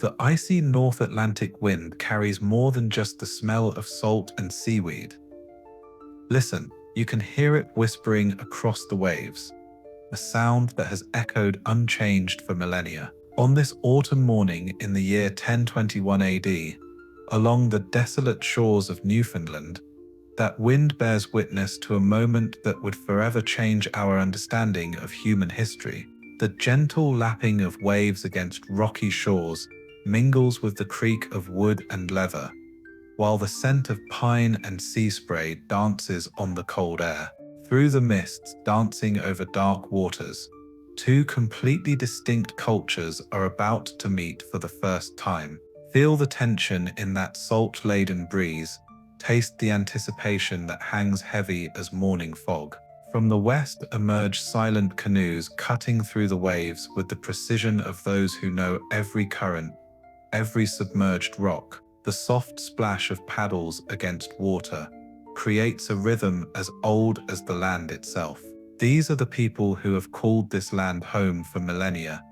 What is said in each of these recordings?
The icy North Atlantic wind carries more than just the smell of salt and seaweed. Listen, you can hear it whispering across the waves, a sound that has echoed unchanged for millennia. On this autumn morning in the year 1021 AD, along the desolate shores of Newfoundland, that wind bears witness to a moment that would forever change our understanding of human history. The gentle lapping of waves against rocky shores mingles with the creak of wood and leather, while the scent of pine and sea spray dances on the cold air. Through the mists dancing over dark waters, two completely distinct cultures are about to meet for the first time. Feel the tension in that salt-laden breeze. Taste the anticipation that hangs heavy as morning fog. From the west emerge silent canoes cutting through the waves with the precision of those who know every current, every submerged rock. The soft splash of paddles against water creates a rhythm as old as the land itself. These are the people who have called this land home for millennia,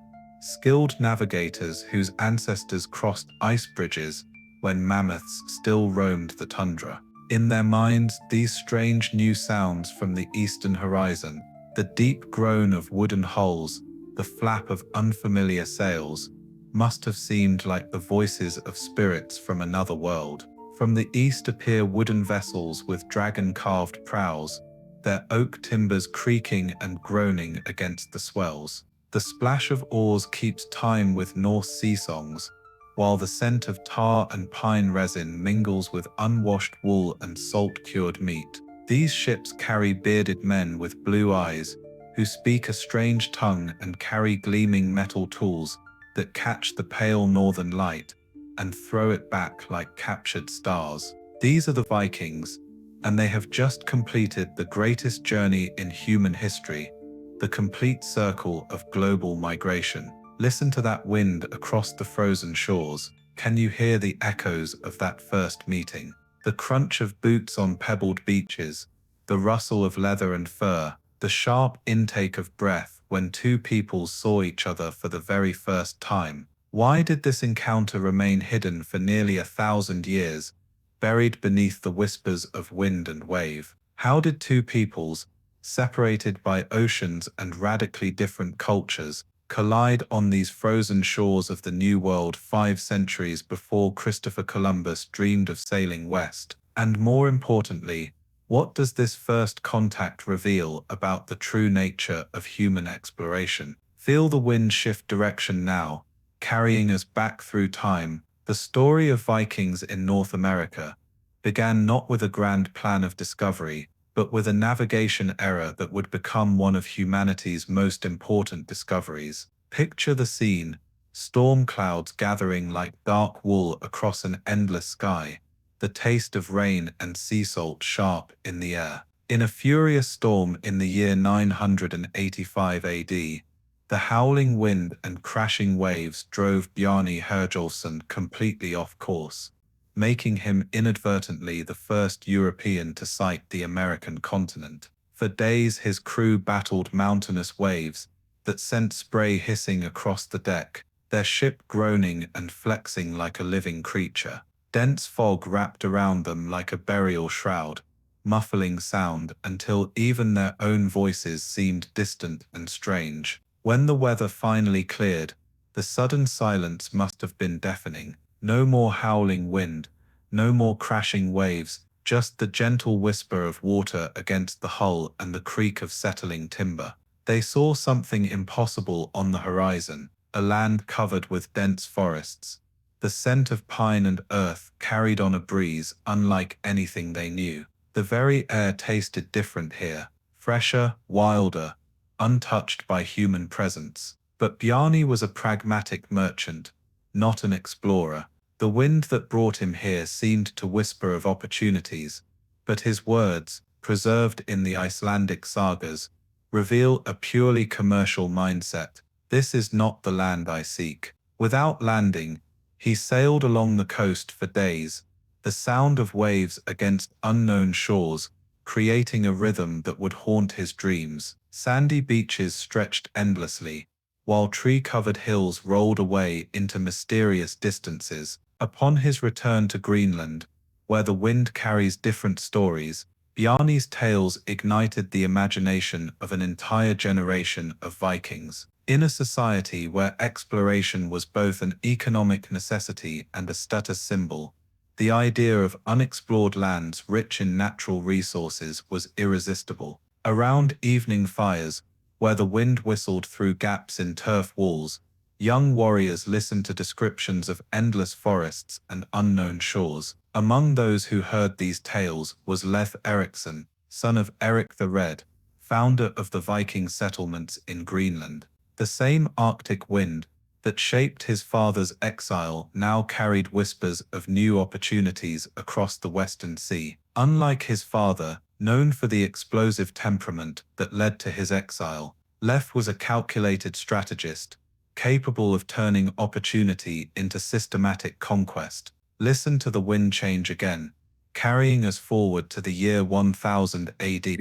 skilled navigators whose ancestors crossed ice bridges when mammoths still roamed the tundra. In their minds, these strange new sounds from the eastern horizon, the deep groan of wooden hulls, the flap of unfamiliar sails, must have seemed like the voices of spirits from another world. From the east appear wooden vessels with dragon-carved prows, their oak timbers creaking and groaning against the swells. The splash of oars keeps time with Norse sea songs, while the scent of tar and pine resin mingles with unwashed wool and salt-cured meat. These ships carry bearded men with blue eyes, who speak a strange tongue and carry gleaming metal tools that catch the pale northern light and throw it back like captured stars. These are the Vikings, and they have just completed the greatest journey in human history, the complete circle of global migration. Listen to that wind across the frozen shores. Can you hear the echoes of that first meeting? The crunch of boots on pebbled beaches, the rustle of leather and fur, the sharp intake of breath when two peoples saw each other for the very first time. Why did this encounter remain hidden for nearly 1,000 years, buried beneath the whispers of wind and wave? How did two peoples, separated by oceans and radically different cultures, collide on these frozen shores of the New World 5 centuries before Christopher Columbus dreamed of sailing west? And more importantly, what does this first contact reveal about the true nature of human exploration? Feel the wind shift direction now, carrying us back through time. The story of Vikings in North America began not with a grand plan of discovery, but with a navigation error that would become one of humanity's most important discoveries. Picture the scene: storm clouds gathering like dark wool across an endless sky, the taste of rain and sea salt sharp in the air. In a furious storm in the year 985 AD, the howling wind and crashing waves drove Bjarni Herjolfsson completely off course, making him inadvertently the first European to sight the American continent. For days his crew battled mountainous waves that sent spray hissing across the deck, their ship groaning and flexing like a living creature. Dense fog wrapped around them like a burial shroud, muffling sound until even their own voices seemed distant and strange. When the weather finally cleared, the sudden silence must have been deafening. No more howling wind, no more crashing waves, just the gentle whisper of water against the hull and the creak of settling timber. They saw something impossible on the horizon, a land covered with dense forests. The scent of pine and earth carried on a breeze unlike anything they knew. The very air tasted different here, fresher, wilder, untouched by human presence. But Bjarni was a pragmatic merchant, not an explorer. The wind that brought him here seemed to whisper of opportunities, but his words, preserved in the Icelandic sagas, reveal a purely commercial mindset. This is not the land I seek. Without landing, he sailed along the coast for days, the sound of waves against unknown shores, creating a rhythm that would haunt his dreams. Sandy beaches stretched endlessly, while tree-covered hills rolled away into mysterious distances. Upon his return to Greenland, where the wind carries different stories, Bjarni's tales ignited the imagination of an entire generation of Vikings. In a society where exploration was both an economic necessity and a status symbol, the idea of unexplored lands rich in natural resources was irresistible. Around evening fires, where the wind whistled through gaps in turf walls, young warriors listened to descriptions of endless forests and unknown shores. Among those who heard these tales was Leif Erikson, son of Eric the Red, founder of the Viking settlements in Greenland. The same Arctic wind that shaped his father's exile now carried whispers of new opportunities across the Western Sea. Unlike his father, known for the explosive temperament that led to his exile, Leif was a calculated strategist, capable of turning opportunity into systematic conquest. Listen to the wind change again, carrying us forward to the year 1000 AD.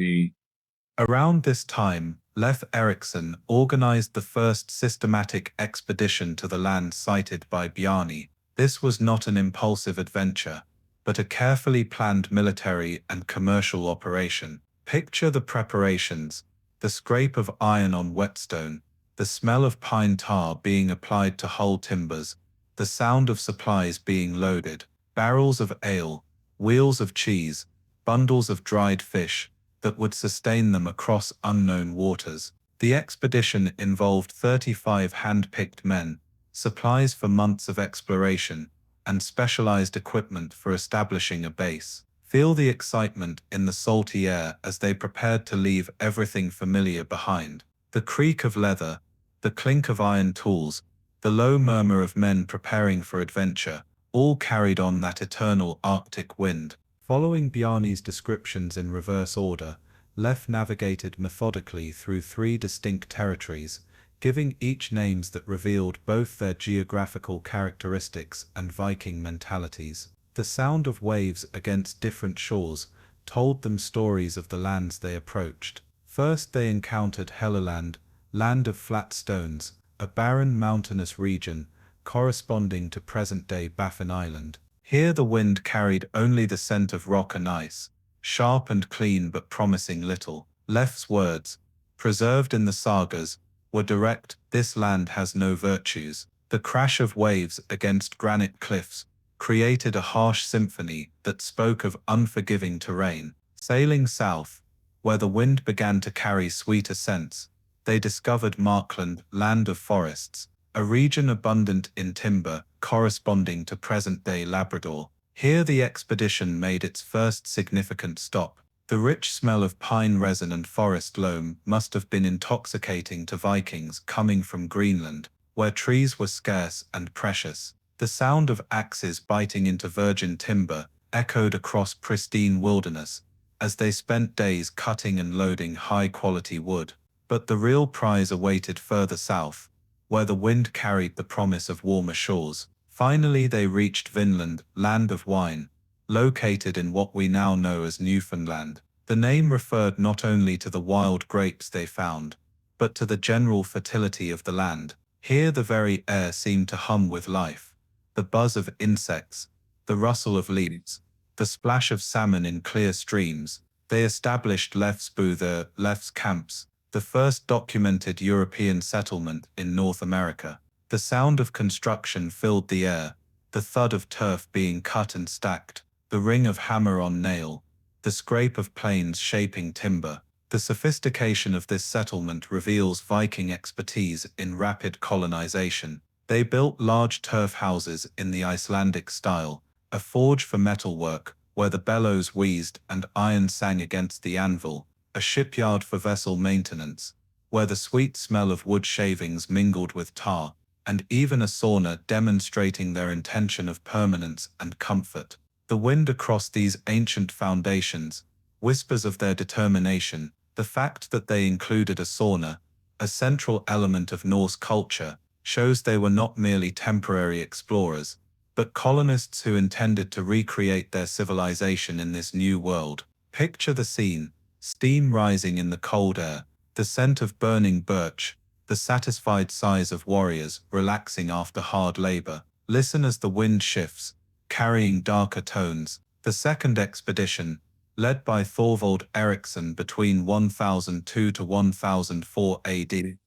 Around this time, Leif Erikson organized the first systematic expedition to the land cited by Bjarni. This was not an impulsive adventure, but a carefully planned military and commercial operation. Picture the preparations: the scrape of iron on whetstone, the smell of pine tar being applied to hull timbers, the sound of supplies being loaded, barrels of ale, wheels of cheese, bundles of dried fish, that would sustain them across unknown waters. The expedition involved 35 hand-picked men, supplies for months of exploration, and specialized equipment for establishing a base. Feel the excitement in the salty air as they prepared to leave everything familiar behind. The creak of leather, the clink of iron tools, the low murmur of men preparing for adventure, all carried on that eternal Arctic wind. Following Bjarni's descriptions in reverse order, Leif navigated methodically through 3 distinct territories, giving each names that revealed both their geographical characteristics and Viking mentalities. The sound of waves against different shores told them stories of the lands they approached. First they encountered Helluland, land of flat stones, a barren mountainous region corresponding to present-day Baffin Island. Here the wind carried only the scent of rock and ice, sharp and clean but promising little. Leif's words, preserved in the sagas, were direct: this land has no virtues. The crash of waves against granite cliffs created a harsh symphony that spoke of unforgiving terrain. Sailing south, where the wind began to carry sweeter scents, they discovered Markland, land of forests, a region abundant in timber, corresponding to present-day Labrador. Here the expedition made its first significant stop. The rich smell of pine resin and forest loam must have been intoxicating to Vikings coming from Greenland, where trees were scarce and precious. The sound of axes biting into virgin timber echoed across pristine wilderness as they spent days cutting and loading high-quality wood. But the real prize awaited further south, where the wind carried the promise of warmer shores. Finally they reached Vinland, land of wine, located in what we now know as Newfoundland. The name referred not only to the wild grapes they found, but to the general fertility of the land. Here the very air seemed to hum with life. The buzz of insects, the rustle of leaves, the splash of salmon in clear streams. They established Leif's Booth, Leif's camps, the first documented European settlement in North America. The sound of construction filled the air, the thud of turf being cut and stacked, the ring of hammer on nail, the scrape of planes shaping timber. The sophistication of this settlement reveals Viking expertise in rapid colonization. They built large turf houses in the Icelandic style, a forge for metalwork, where the bellows wheezed and iron sang against the anvil, a shipyard for vessel maintenance, where the sweet smell of wood shavings mingled with tar, and even a sauna demonstrating their intention of permanence and comfort. The wind across these ancient foundations whispers of their determination. The fact that they included a sauna, a central element of Norse culture, shows they were not merely temporary explorers, but colonists who intended to recreate their civilization in this new world. Picture the scene: steam rising in the cold air, the scent of burning birch, the satisfied sighs of warriors relaxing after hard labor. Listen as the wind shifts, carrying darker tones. The second expedition, led by Leif Erikson between 1002 to 1004 AD,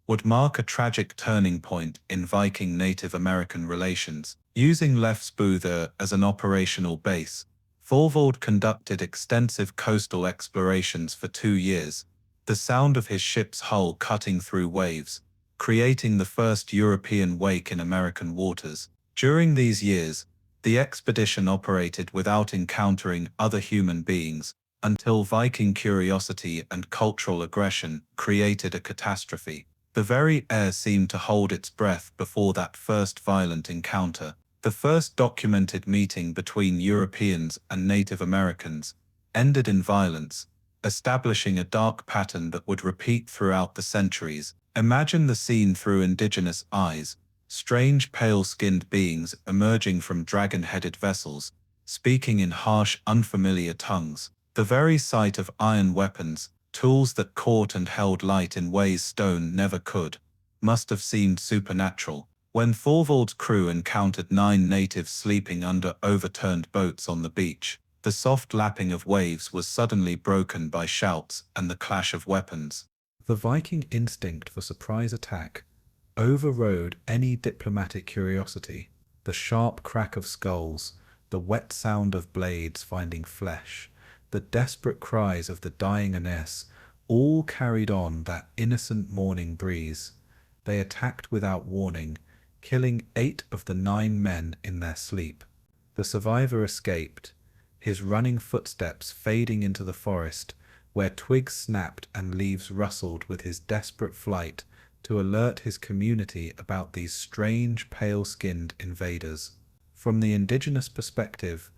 would mark a tragic turning point in Viking Native American relations. Using Leif Erikson as an operational base, Thorvald conducted extensive coastal explorations for 2 years, the sound of his ship's hull cutting through waves, creating the first European wake in American waters. During these years, the expedition operated without encountering other human beings, until Viking curiosity and cultural aggression created a catastrophe. The very air seemed to hold its breath before that first violent encounter. The first documented meeting between Europeans and Native Americans ended in violence, establishing a dark pattern that would repeat throughout the centuries. Imagine the scene through indigenous eyes: strange pale-skinned beings emerging from dragon-headed vessels, speaking in harsh, unfamiliar tongues. The very sight of iron weapons, tools that caught and held light in ways stone never could, must have seemed supernatural. When Thorvald's crew encountered 9 natives sleeping under overturned boats on the beach, the soft lapping of waves was suddenly broken by shouts and the clash of weapons. The Viking instinct for surprise attack overrode any diplomatic curiosity. The sharp crack of skulls, the wet sound of blades finding flesh, the desperate cries of the dying Ines, all carried on that innocent morning breeze. They attacked without warning, killing 8 of the 9 men in their sleep. The survivor escaped, his running footsteps fading into the forest, where twigs snapped and leaves rustled with his desperate flight to alert his community about these strange, pale-skinned invaders. From the indigenous perspective,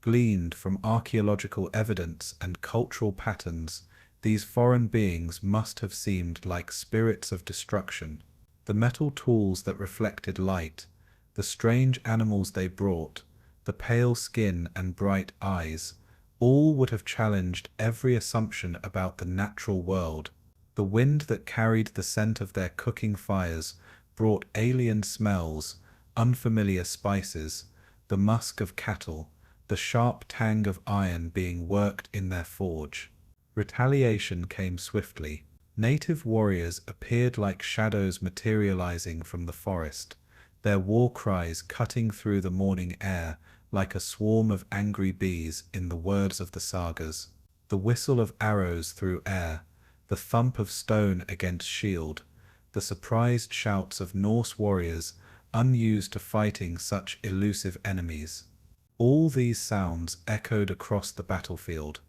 gleaned from archaeological evidence and cultural patterns, these foreign beings must have seemed like spirits of destruction. The metal tools that reflected light, the strange animals they brought, the pale skin and bright eyes, all would have challenged every assumption about the natural world. The wind that carried the scent of their cooking fires brought alien smells, unfamiliar spices, the musk of cattle, the sharp tang of iron being worked in their forge. Retaliation came swiftly. Native warriors appeared like shadows materializing from the forest, their war cries cutting through the morning air like a swarm of angry bees in the words of the sagas. The whistle of arrows through air, the thump of stone against shield, the surprised shouts of Norse warriors unused to fighting such elusive enemies. All these sounds echoed across the battlefield.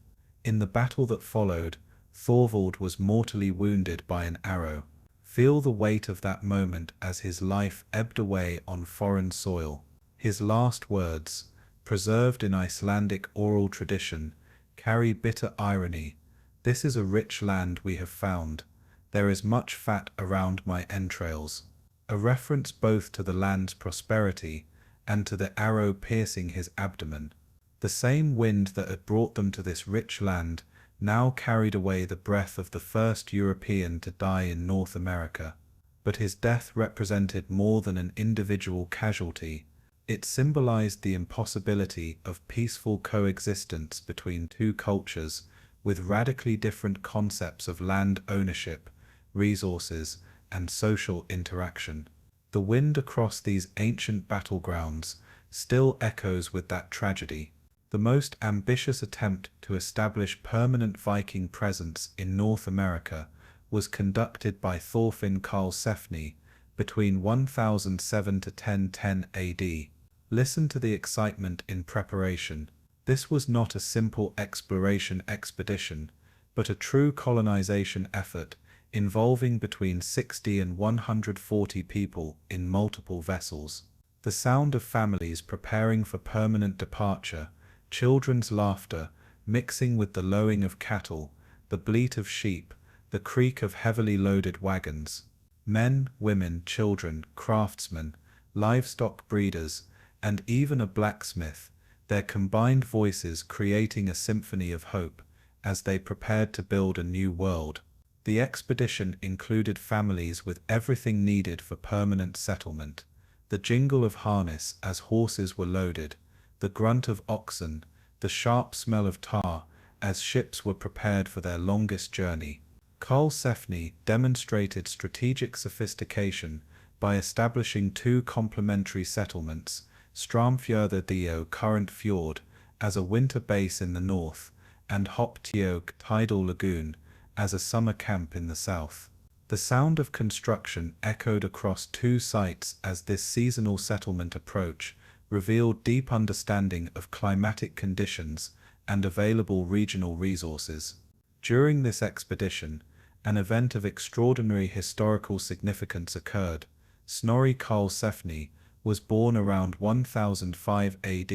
In the battle that followed, Thorvald was mortally wounded by an arrow. Feel the weight of that moment as his life ebbed away on foreign soil. His last words, preserved in Icelandic oral tradition, carry bitter irony. "This is a rich land we have found. There is much fat around my entrails." A reference both to the land's prosperity and to the arrow piercing his abdomen. The same wind that had brought them to this rich land now carried away the breath of the first European to die in North America. But his death represented more than an individual casualty. It symbolized the impossibility of peaceful coexistence between 2 cultures with radically different concepts of land ownership, resources, and social interaction. The wind across these ancient battlegrounds still echoes with that tragedy. The most ambitious attempt to establish permanent Viking presence in North America was conducted by Thorfinn Karlsefni between 1007 to 1010 AD. Listen to the excitement in preparation. This was not a simple exploration expedition, but a true colonization effort involving between 60 and 140 people in multiple vessels. The sound of families preparing for permanent departure, children's laughter mixing with the lowing of cattle, the bleat of sheep, the creak of heavily loaded wagons. Men, women, children, craftsmen, livestock breeders, and even a blacksmith, their combined voices creating a symphony of hope as they prepared to build a new world. The expedition included families with everything needed for permanent settlement: the jingle of harness as horses were loaded, the grunt of oxen, the sharp smell of tar as ships were prepared for their longest journey. Karlsefni demonstrated strategic sophistication by establishing two complementary settlements, Stramfjörður current fjord, as a winter base in the north, and Hoptjog tidal lagoon, as a summer camp in the south. The sound of construction echoed across two sites as this seasonal settlement approach revealed deep understanding of climatic conditions and available regional resources. During this expedition, an event of extraordinary historical significance occurred. Snorri Karlsefni was born around 1005 AD,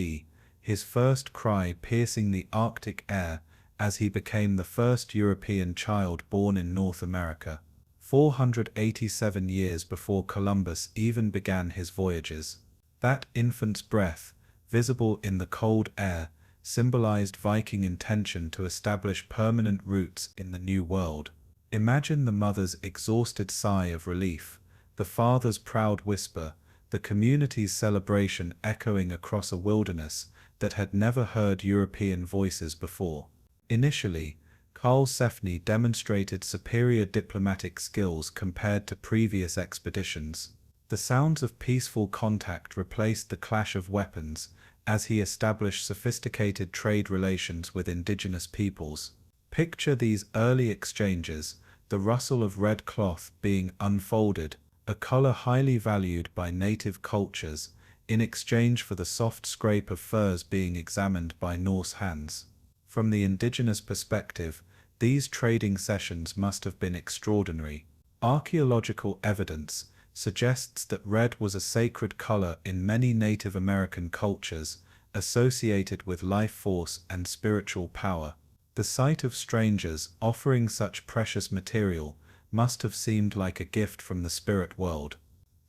his first cry piercing the Arctic air as he became the first European child born in North America, 487 years before Columbus even began his voyages. That infant's breath, visible in the cold air, symbolized Viking intention to establish permanent roots in the New World. Imagine the mother's exhausted sigh of relief, the father's proud whisper, the community's celebration echoing across a wilderness that had never heard European voices before. Initially, Karlsefni demonstrated superior diplomatic skills compared to previous expeditions. The sounds of peaceful contact replaced the clash of weapons as he established sophisticated trade relations with indigenous peoples. Picture these early exchanges: the rustle of red cloth being unfolded, a color highly valued by native cultures, in exchange for the soft scrape of furs being examined by Norse hands. From the indigenous perspective, these trading sessions must have been extraordinary. Archaeological evidence suggests that red was a sacred color in many Native American cultures, associated with life force and spiritual power. The sight of strangers offering such precious material must have seemed like a gift from the spirit world.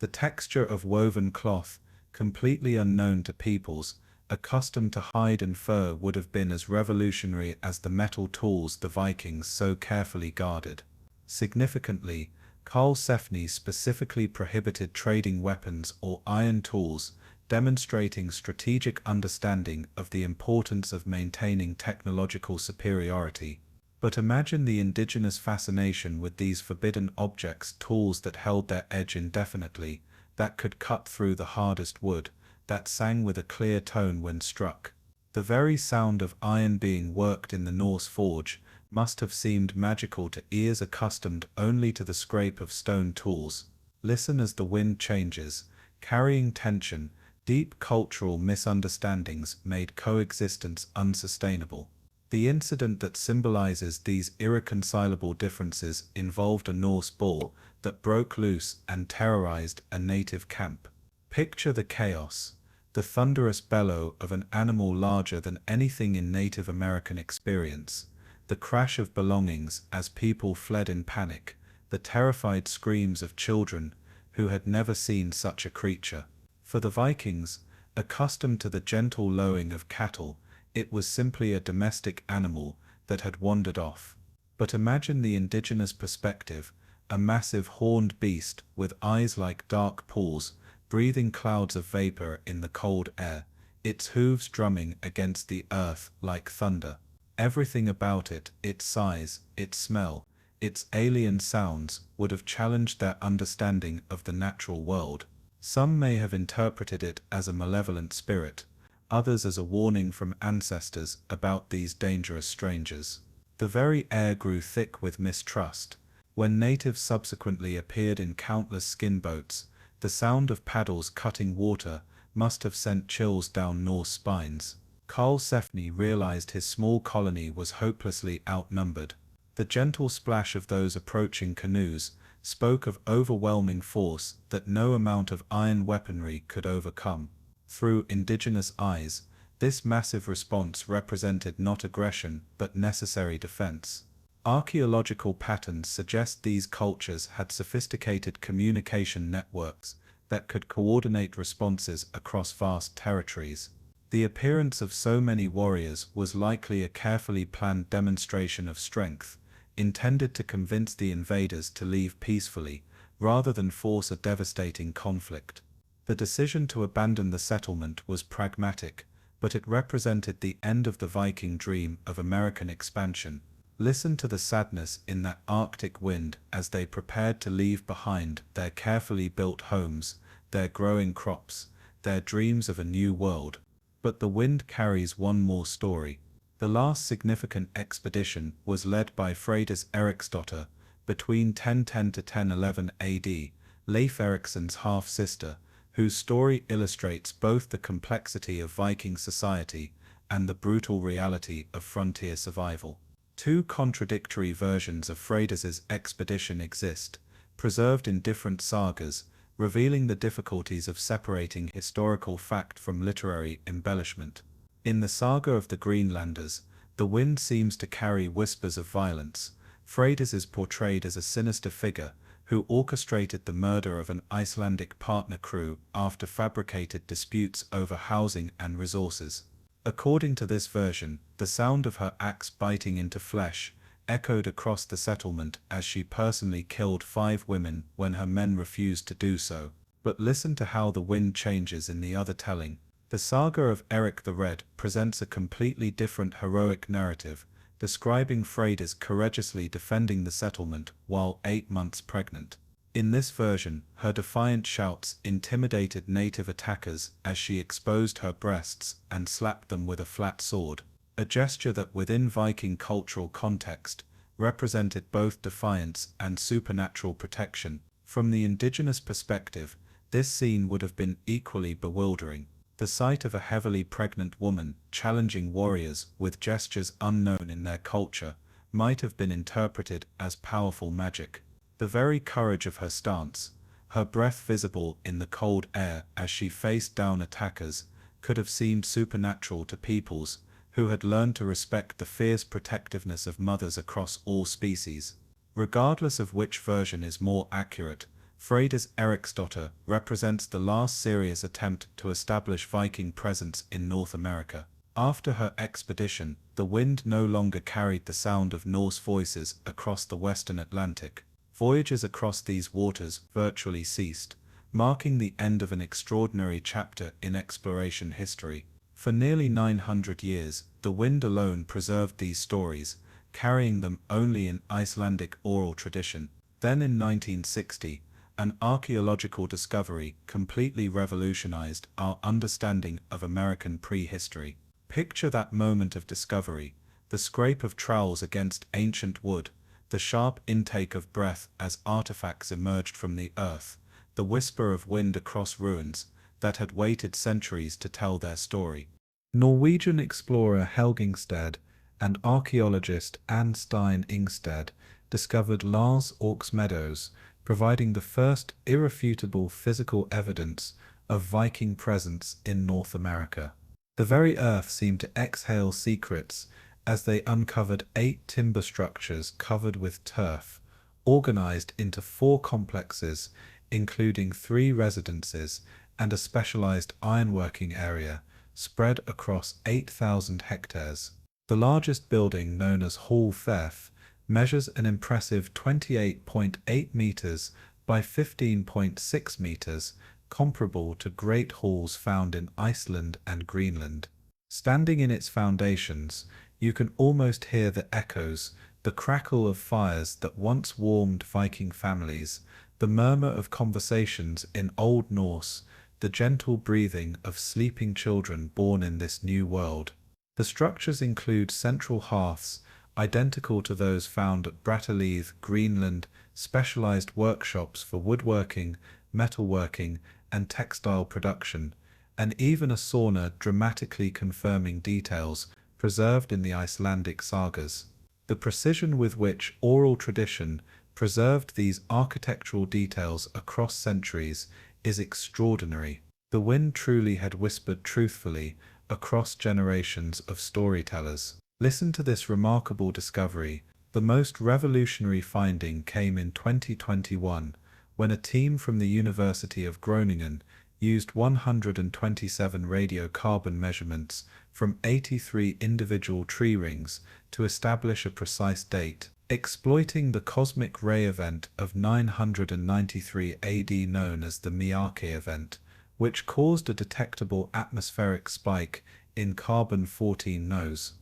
The texture of woven cloth, completely unknown to peoples accustomed to hide and fur, would have been as revolutionary as the metal tools the Vikings so carefully guarded. Significantly, Karlsefni specifically prohibited trading weapons or iron tools, demonstrating strategic understanding of the importance of maintaining technological superiority. But imagine the indigenous fascination with these forbidden objects, tools that held their edge indefinitely, that could cut through the hardest wood, that sang with a clear tone when struck. The very sound of iron being worked in the Norse forge must have seemed magical to ears accustomed only to the scrape of stone tools. Listen as the wind changes, carrying tension. Deep cultural misunderstandings made coexistence unsustainable. The incident that symbolizes these irreconcilable differences involved a Norse bull that broke loose and terrorized a native camp. Picture the chaos: the thunderous bellow of an animal larger than anything in Native American experience, the crash of belongings as people fled in panic, the terrified screams of children who had never seen such a creature. For the Vikings, accustomed to the gentle lowing of cattle, it was simply a domestic animal that had wandered off. But imagine the indigenous perspective: a massive horned beast with eyes like dark pools, breathing clouds of vapor in the cold air, its hooves drumming against the earth like thunder. Everything about it, its size, its smell, its alien sounds, would have challenged their understanding of the natural world. Some may have interpreted it as a malevolent spirit, others as a warning from ancestors about these dangerous strangers. The very air grew thick with mistrust. When natives subsequently appeared in countless skin boats, the sound of paddles cutting water must have sent chills down Norse spines. Karlsefni realized his small colony was hopelessly outnumbered. The gentle splash of those approaching canoes spoke of overwhelming force that no amount of iron weaponry could overcome. Through indigenous eyes, this massive response represented not aggression but necessary defense. Archaeological patterns suggest these cultures had sophisticated communication networks that could coordinate responses across vast territories. The appearance of so many warriors was likely a carefully planned demonstration of strength, intended to convince the invaders to leave peacefully, rather than force a devastating conflict. The decision to abandon the settlement was pragmatic, but it represented the end of the Viking dream of American expansion. Listen to the sadness in that Arctic wind as they prepared to leave behind their carefully built homes, their growing crops, their dreams of a new world. But the wind carries one more story. The last significant expedition was led by Freydis Eriksdotter between 1010 to 1011 AD, Leif Erikson's half-sister, whose story illustrates both the complexity of Viking society and the brutal reality of frontier survival. Two contradictory versions of Freydis's expedition exist, preserved in different sagas, revealing the difficulties of separating historical fact from literary embellishment. In the saga of the Greenlanders, the wind seems to carry whispers of violence. Freydis is portrayed as a sinister figure who orchestrated the murder of an Icelandic partner crew after fabricated disputes over housing and resources. According to this version, the sound of her axe biting into flesh echoed across the settlement as she personally killed 5 women when her men refused to do so. But listen to how the wind changes in the other telling. The saga of Eric the Red presents a completely different heroic narrative, describing Freydis courageously defending the settlement while 8 months pregnant. In this version, her defiant shouts intimidated native attackers as she exposed her breasts and slapped them with a flat sword, a gesture that within Viking cultural context represented both defiance and supernatural protection. From the indigenous perspective, this scene would have been equally bewildering. The sight of a heavily pregnant woman challenging warriors with gestures unknown in their culture might have been interpreted as powerful magic. The very courage of her stance, her breath visible in the cold air as she faced down attackers, could have seemed supernatural to peoples who had learned to respect the fierce protectiveness of mothers across all species. Regardless of which version is more accurate, Freydis Eriksdotter represents the last serious attempt to establish Viking presence in North America. After her expedition, the wind no longer carried the sound of Norse voices across the western Atlantic. Voyages across these waters virtually ceased, marking the end of an extraordinary chapter in exploration history. For nearly 900 years, the wind alone preserved these stories, carrying them only in Icelandic oral tradition. Then in 1960, an archaeological discovery completely revolutionized our understanding of American prehistory. Picture that moment of discovery, the scrape of trowels against ancient wood, the sharp intake of breath as artifacts emerged from the earth, the whisper of wind across ruins that had waited centuries to tell their story. Norwegian explorer Helgingstad and archaeologist Anne Stein Ingstad discovered Lars Ork's Meadows, providing the first irrefutable physical evidence of Viking presence in North America. The very earth seemed to exhale secrets as they uncovered 8 timber structures covered with turf, organized into 4 complexes, including 3 residences and a specialized ironworking area spread across 8,000 hectares. The largest building, known as Hall Theth, measures an impressive 28.8 meters by 15.6 meters, comparable to great halls found in Iceland and Greenland. Standing in its foundations, you can almost hear the echoes, the crackle of fires that once warmed Viking families, the murmur of conversations in Old Norse, the gentle breathing of sleeping children born in this new world. The structures include central hearths, identical to those found at Brattahlid, Greenland, specialized workshops for woodworking, metalworking, and textile production, and even a sauna dramatically confirming details preserved in the Icelandic sagas. The precision with which oral tradition preserved these architectural details across centuries is extraordinary. The wind truly had whispered truthfully across generations of storytellers. Listen to this remarkable discovery. The most revolutionary finding came in 2021, when a team from the University of Groningen used 127 radiocarbon measurements from 83 individual tree rings to establish a precise date, exploiting the cosmic ray event of 993 AD known as the Miyake event, which caused a detectable atmospheric spike in carbon-14 nose.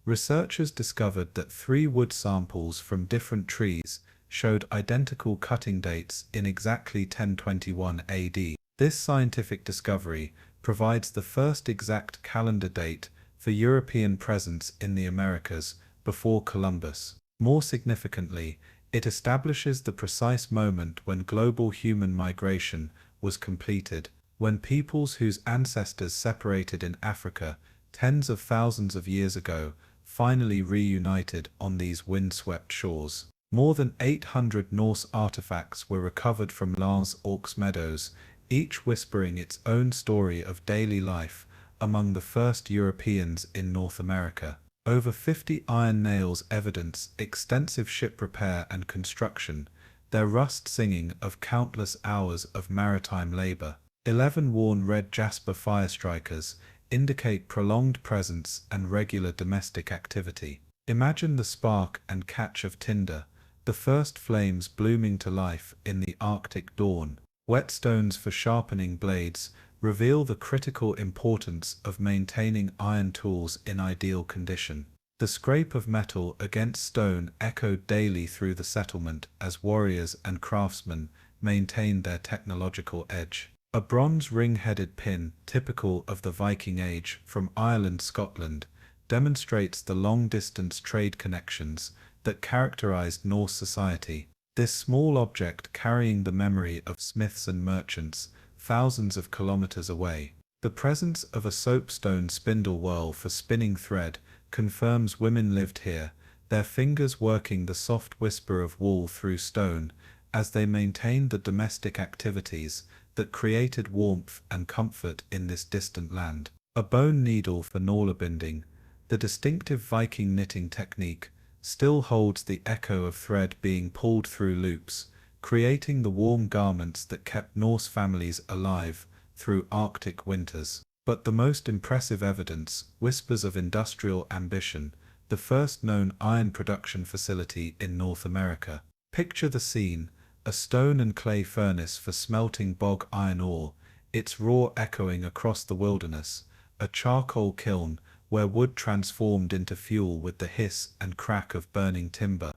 Researchers discovered that 3 wood samples from different trees showed identical cutting dates in exactly 1021 AD. This scientific discovery provides the first exact calendar date for European presence in the Americas before Columbus. More significantly, it establishes the precise moment when global human migration was completed, when peoples whose ancestors separated in Africa tens of thousands of years ago finally reunited on these windswept shores. More than 800 Norse artifacts were recovered from Lars Ork's Meadows, each whispering its own story of daily life among the first Europeans in North America. Over 50 iron nails evidence extensive ship repair and construction, their rust singing of countless hours of maritime labor. 11 worn red jasper fire strikers indicate prolonged presence and regular domestic activity. Imagine the spark and catch of tinder, the first flames blooming to life in the Arctic dawn. Whetstones for sharpening blades reveal the critical importance of maintaining iron tools in ideal condition. The scrape of metal against stone echoed daily through the settlement as warriors and craftsmen maintained their technological edge. A bronze ring-headed pin, typical of the Viking Age from Ireland, Scotland, demonstrates the long-distance trade connections that characterized Norse society. This small object carrying the memory of smiths and merchants thousands of kilometers away. The presence of a soapstone spindle whorl for spinning thread confirms women lived here, their fingers working the soft whisper of wool through stone as they maintained the domestic activities that created warmth and comfort in this distant land. A bone needle for naula binding, the distinctive Viking knitting technique, still holds the echo of thread being pulled through loops, creating the warm garments that kept Norse families alive through Arctic winters. But the most impressive evidence whispers of industrial ambition, the first known iron production facility in North America. Picture the scene, a stone and clay furnace for smelting bog iron ore, its roar echoing across the wilderness, a charcoal kiln where wood transformed into fuel with the hiss and crack of burning timber,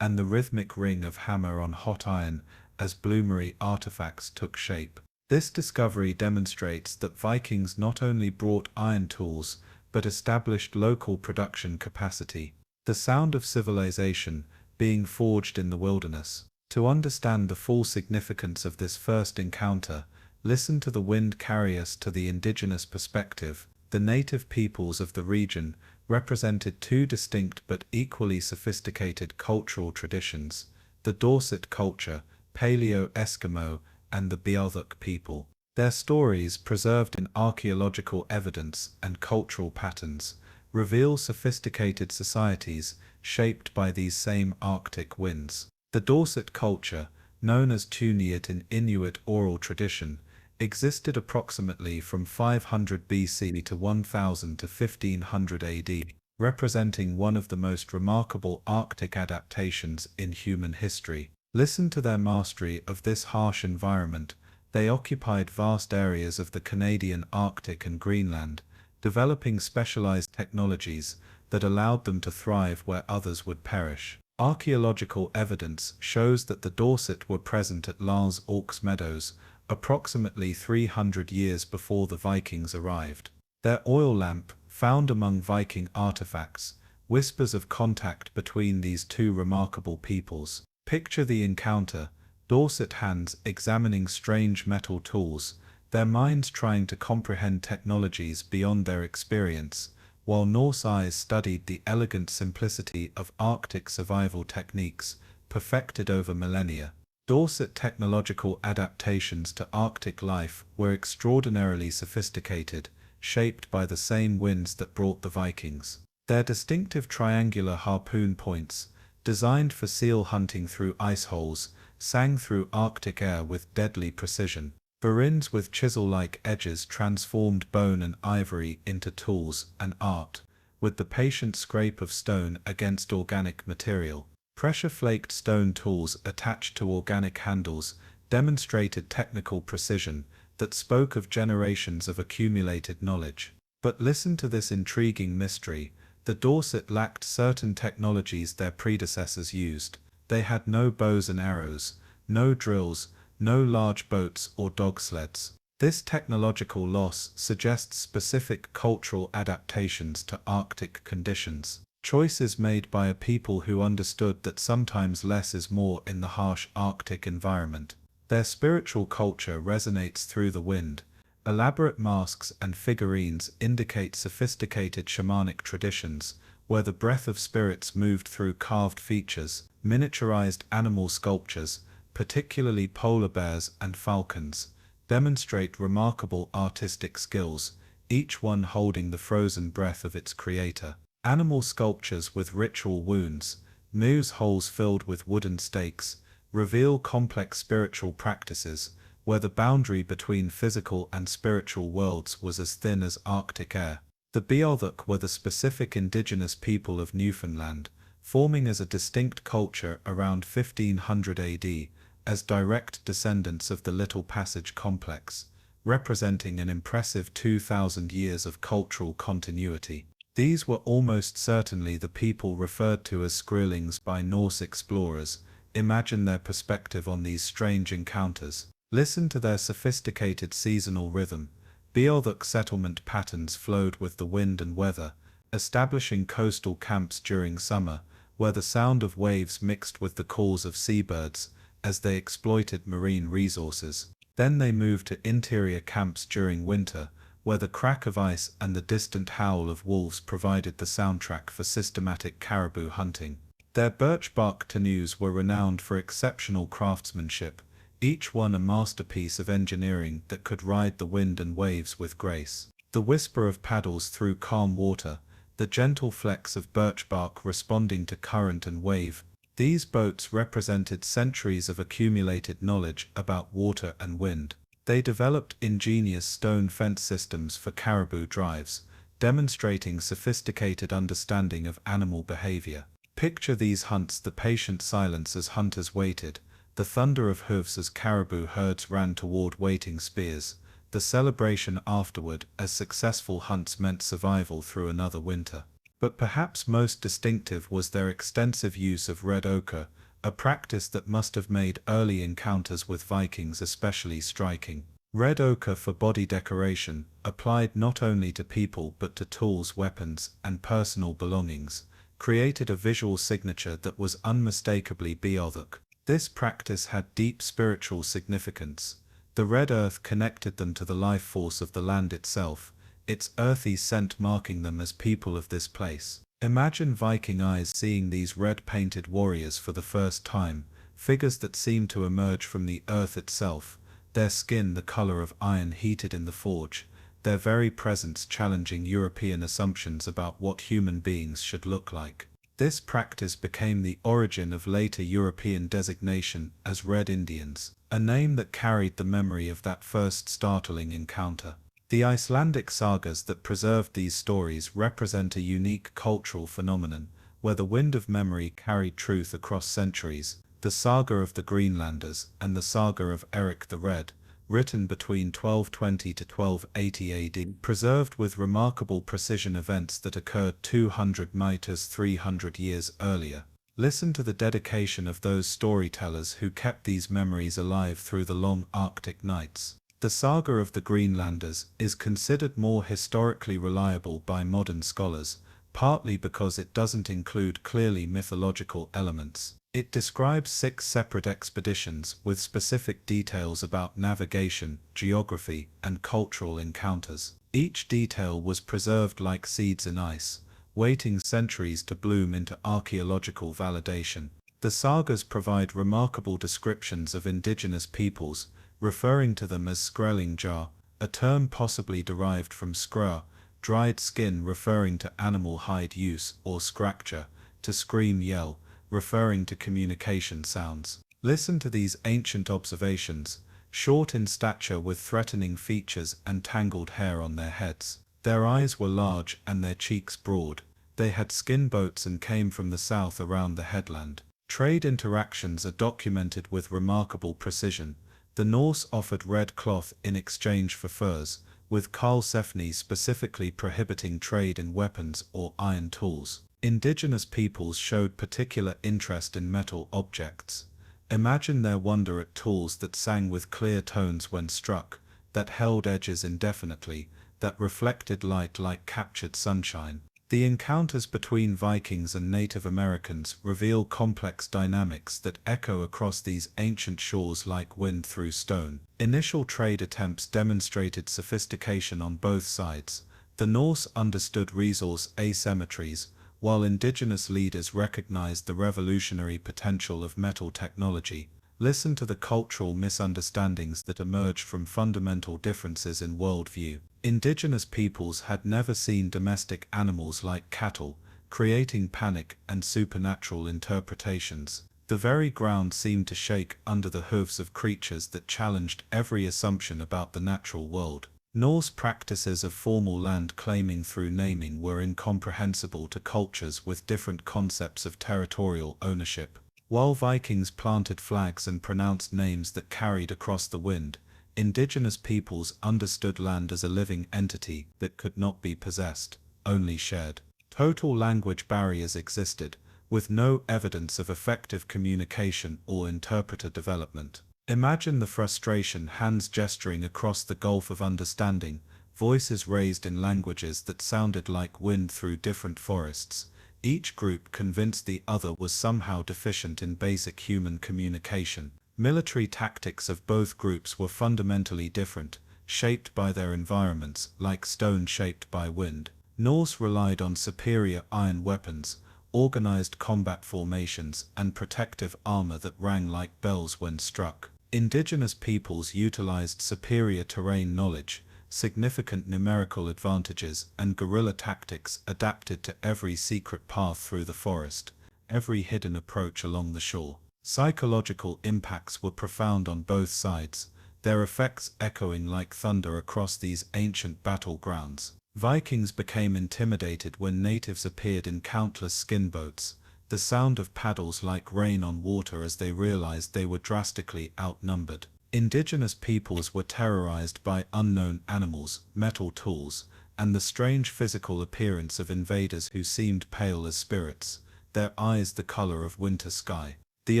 and the rhythmic ring of hammer on hot iron as bloomery artifacts took shape. This discovery demonstrates that Vikings not only brought iron tools, but established local production capacity. The sound of civilization being forged in the wilderness. To understand the full significance of this first encounter, listen to the wind carry us to the indigenous perspective. The native peoples of the region represented 2 distinct but equally sophisticated cultural traditions, the Dorset culture, Paleo-Eskimo, and the Beothuk people. Their stories, preserved in archaeological evidence and cultural patterns, reveal sophisticated societies shaped by these same Arctic winds. The Dorset culture, known as Tuniat in Inuit oral tradition, existed approximately from 500 BC to 1000 to 1500 AD, representing one of the most remarkable Arctic adaptations in human history. Listen to their mastery of this harsh environment. They occupied vast areas of the Canadian Arctic and Greenland, developing specialized technologies that allowed them to thrive where others would perish. Archaeological evidence shows that the Dorset were present at Lars Ork's Meadows approximately 300 years before the Vikings arrived. Their oil lamp, found among Viking artifacts, whispers of contact between these 2 remarkable peoples. Picture the encounter, Dorset hands examining strange metal tools, their minds trying to comprehend technologies beyond their experience, while Norse eyes studied the elegant simplicity of Arctic survival techniques, perfected over millennia. Dorset technological adaptations to Arctic life were extraordinarily sophisticated, shaped by the same winds that brought the Vikings. Their distinctive triangular harpoon points, designed for seal hunting through ice holes, sang through Arctic air with deadly precision. Barins with chisel-like edges transformed bone and ivory into tools and art, with the patient scrape of stone against organic material. Pressure-flaked stone tools attached to organic handles demonstrated technical precision that spoke of generations of accumulated knowledge. But listen to this intriguing mystery. The Dorset lacked certain technologies their predecessors used. They had no bows and arrows, no drills, no large boats or dog sleds. This technological loss suggests specific cultural adaptations to Arctic conditions. Choices made by a people who understood that sometimes less is more in the harsh Arctic environment. Their spiritual culture resonates through the wind. Elaborate masks and figurines indicate sophisticated shamanic traditions, where the breath of spirits moved through carved features. Miniaturized animal sculptures, particularly polar bears and falcons, demonstrate remarkable artistic skills, each one holding the frozen breath of its creator. Animal sculptures with ritual wounds, moose holes filled with wooden stakes, reveal complex spiritual practices, where the boundary between physical and spiritual worlds was as thin as Arctic air. The Beothuk were the specific indigenous people of Newfoundland, forming as a distinct culture around 1500 AD, as direct descendants of the Little Passage complex, representing an impressive 2,000 years of cultural continuity. These were almost certainly the people referred to as Skrillings by Norse explorers. Imagine their perspective on these strange encounters. Listen to their sophisticated seasonal rhythm. Beothuk settlement patterns flowed with the wind and weather, establishing coastal camps during summer, where the sound of waves mixed with the calls of seabirds, as they exploited marine resources. Then they moved to interior camps during winter, where the crack of ice and the distant howl of wolves provided the soundtrack for systematic caribou hunting. Their birch bark canoes were renowned for exceptional craftsmanship, each one a masterpiece of engineering that could ride the wind and waves with grace. The whisper of paddles through calm water, the gentle flecks of birch bark responding to current and wave. These boats represented centuries of accumulated knowledge about water and wind. They developed ingenious stone fence systems for caribou drives, demonstrating sophisticated understanding of animal behavior. Picture these hunts: the patient silence as hunters waited, the thunder of hooves as caribou herds ran toward waiting spears, the celebration afterward as successful hunts meant survival through another winter. But perhaps most distinctive was their extensive use of red ochre, a practice that must have made early encounters with Vikings especially striking. Red ochre for body decoration, applied not only to people but to tools, weapons, and personal belongings, created a visual signature that was unmistakably Beothuk. This practice had deep spiritual significance. The red earth connected them to the life force of the land itself, its earthy scent marking them as people of this place. Imagine Viking eyes seeing these red-painted warriors for the first time, figures that seemed to emerge from the earth itself, their skin the color of iron heated in the forge, their very presence challenging European assumptions about what human beings should look like. This practice became the origin of later European designation as Red Indians, a name that carried the memory of that first startling encounter. The Icelandic sagas that preserved these stories represent a unique cultural phenomenon, where the wind of memory carried truth across centuries. The saga of the Greenlanders and the saga of Eric the Red, written between 1220 to 1280 AD, preserved with remarkable precision events that occurred 200 mitas 300 years earlier. Listen to the dedication of those storytellers who kept these memories alive through the long Arctic nights. The saga of the Greenlanders is considered more historically reliable by modern scholars, partly because it doesn't include clearly mythological elements. It describes 6 separate expeditions with specific details about navigation, geography, and cultural encounters. Each detail was preserved like seeds in ice, waiting centuries to bloom into archaeological validation. The sagas provide remarkable descriptions of indigenous peoples, referring to them as skrellingjar, a term possibly derived from skra, dried skin referring to animal hide use, or skrakja, to scream yell, referring to communication sounds. Listen to these ancient observations, short in stature with threatening features and tangled hair on their heads. Their eyes were large and their cheeks broad. They had skin boats and came from the south around the headland. Trade interactions are documented with remarkable precision. The Norse offered red cloth in exchange for furs, with Karlsefni specifically prohibiting trade in weapons or iron tools. Indigenous peoples showed particular interest in metal objects. Imagine their wonder at tools that sang with clear tones when struck, that held edges indefinitely, that reflected light like captured sunshine. The encounters between Vikings and Native Americans reveal complex dynamics that echo across these ancient shores like wind through stone. Initial trade attempts demonstrated sophistication on both sides. The Norse understood resource asymmetries, while indigenous leaders recognized the revolutionary potential of metal technology. Listen to the cultural misunderstandings that emerged from fundamental differences in worldview. Indigenous peoples had never seen domestic animals like cattle, creating panic and supernatural interpretations. The very ground seemed to shake under the hooves of creatures that challenged every assumption about the natural world. Norse practices of formal land claiming through naming were incomprehensible to cultures with different concepts of territorial ownership. While Vikings planted flags and pronounced names that carried across the wind, indigenous peoples understood land as a living entity that could not be possessed, only shared. Total language barriers existed, with no evidence of effective communication or interpreter development. Imagine the frustration, hands gesturing across the gulf of understanding, voices raised in languages that sounded like wind through different forests. Each group convinced the other was somehow deficient in basic human communication. Military tactics of both groups were fundamentally different, shaped by their environments, like stone shaped by wind. Norse relied on superior iron weapons, organized combat formations, and protective armor that rang like bells when struck. Indigenous peoples utilized superior terrain knowledge, significant numerical advantages, and guerrilla tactics adapted to every secret path through the forest, every hidden approach along the shore. Psychological impacts were profound on both sides, their effects echoing like thunder across these ancient battlegrounds. Vikings became intimidated when natives appeared in countless skin boats, the sound of paddles like rain on water as they realized they were drastically outnumbered. Indigenous peoples were terrorized by unknown animals, metal tools, and the strange physical appearance of invaders who seemed pale as spirits, their eyes the color of winter sky. The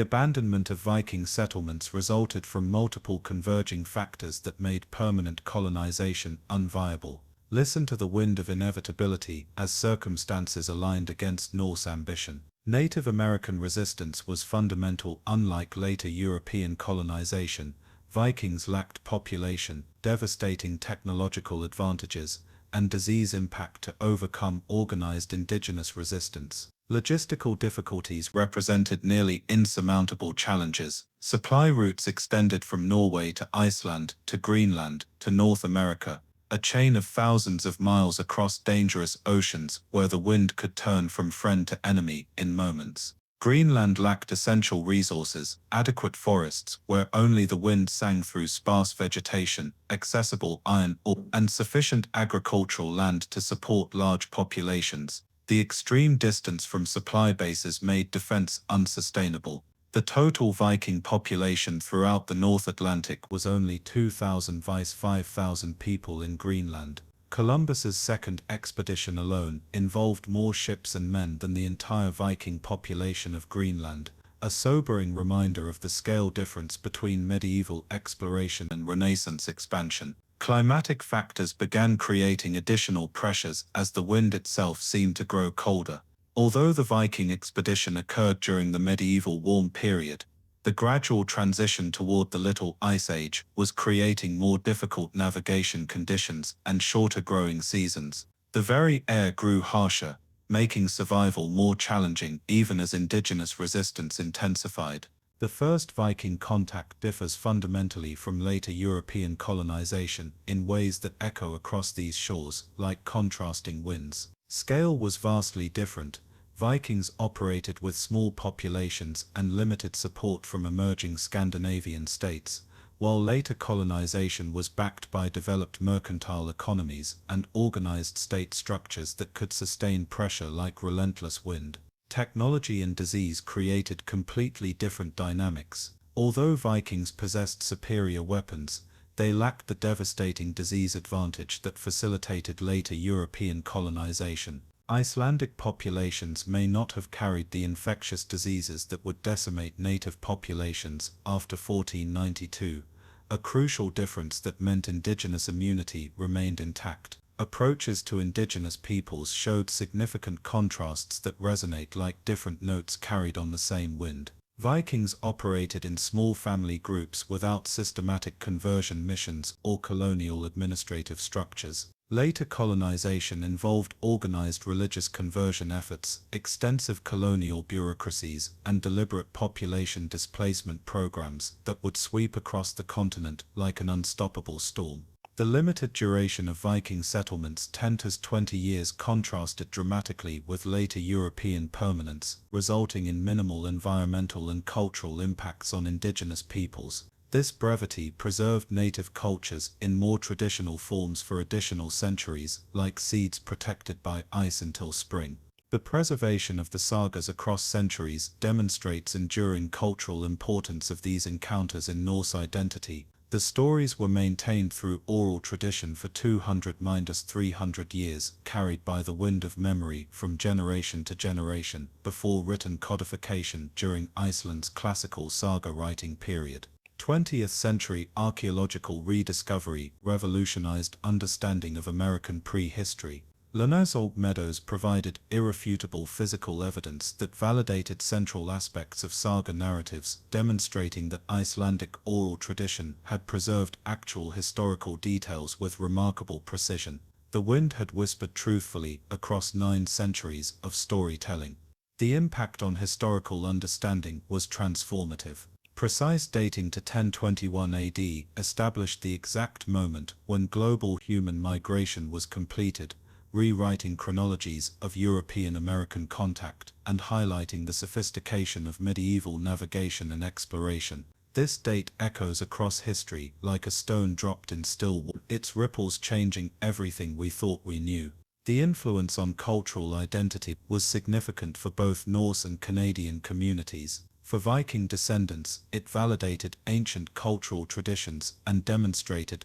abandonment of Viking settlements resulted from multiple converging factors that made permanent colonization unviable. Listen to the wind of inevitability as circumstances aligned against Norse ambition. Native American resistance was fundamental. Unlike later European colonization, Vikings lacked population, devastating technological advantages, and disease impact to overcome organized indigenous resistance. Logistical difficulties represented nearly insurmountable challenges. Supply routes extended from Norway to Iceland to Greenland to North America, a chain of thousands of miles across dangerous oceans where the wind could turn from friend to enemy in moments. Greenland lacked essential resources, adequate forests where only the wind sang through sparse vegetation, accessible iron ore, and sufficient agricultural land to support large populations. The extreme distance from supply bases made defense unsustainable. The total Viking population throughout the North Atlantic was only 2,000 vs 5,000 people in Greenland. Columbus's second expedition alone involved more ships and men than the entire Viking population of Greenland, a sobering reminder of the scale difference between medieval exploration and Renaissance expansion. Climatic factors began creating additional pressures as the wind itself seemed to grow colder. Although the Viking expedition occurred during the medieval warm period, the gradual transition toward the Little Ice Age was creating more difficult navigation conditions and shorter growing seasons. The very air grew harsher, making survival more challenging even as indigenous resistance intensified. The first Viking contact differs fundamentally from later European colonization in ways that echo across these shores, like contrasting winds. Scale was vastly different. Vikings operated with small populations and limited support from emerging Scandinavian states, while later colonization was backed by developed mercantile economies and organized state structures that could sustain pressure like relentless wind. Technology and disease created completely different dynamics. Although Vikings possessed superior weapons, they lacked the devastating disease advantage that facilitated later European colonization. Icelandic populations may not have carried the infectious diseases that would decimate native populations after 1492, a crucial difference that meant indigenous immunity remained intact. Approaches to indigenous peoples showed significant contrasts that resonate like different notes carried on the same wind. Vikings operated in small family groups without systematic conversion missions or colonial administrative structures. Later colonization involved organized religious conversion efforts, extensive colonial bureaucracies, and deliberate population displacement programs that would sweep across the continent like an unstoppable storm. The limited duration of Viking settlements, 10 to 20 years, contrasted dramatically with later European permanence, resulting in minimal environmental and cultural impacts on indigenous peoples. This brevity preserved native cultures in more traditional forms for additional centuries, like seeds protected by ice until spring. The preservation of the sagas across centuries demonstrates enduring cultural importance of these encounters in Norse identity. The stories were maintained through oral tradition for 200–300 years, carried by the wind of memory from generation to generation, before written codification during Iceland's classical saga writing period. 20th century archaeological rediscovery revolutionized understanding of American prehistory. Linnaeus' Old Meadows provided irrefutable physical evidence that validated central aspects of saga narratives, demonstrating that Icelandic oral tradition had preserved actual historical details with remarkable precision. The wind had whispered truthfully across 9 centuries of storytelling. The impact on historical understanding was transformative. Precise dating to 1021 AD established the exact moment when global human migration was completed, rewriting chronologies of European-American contact and highlighting the sophistication of medieval navigation and exploration. This date echoes across history like a stone dropped in still water, its ripples changing everything we thought we knew. The influence on cultural identity was significant for both Norse and Canadian communities. For Viking descendants, it validated ancient cultural traditions and demonstrated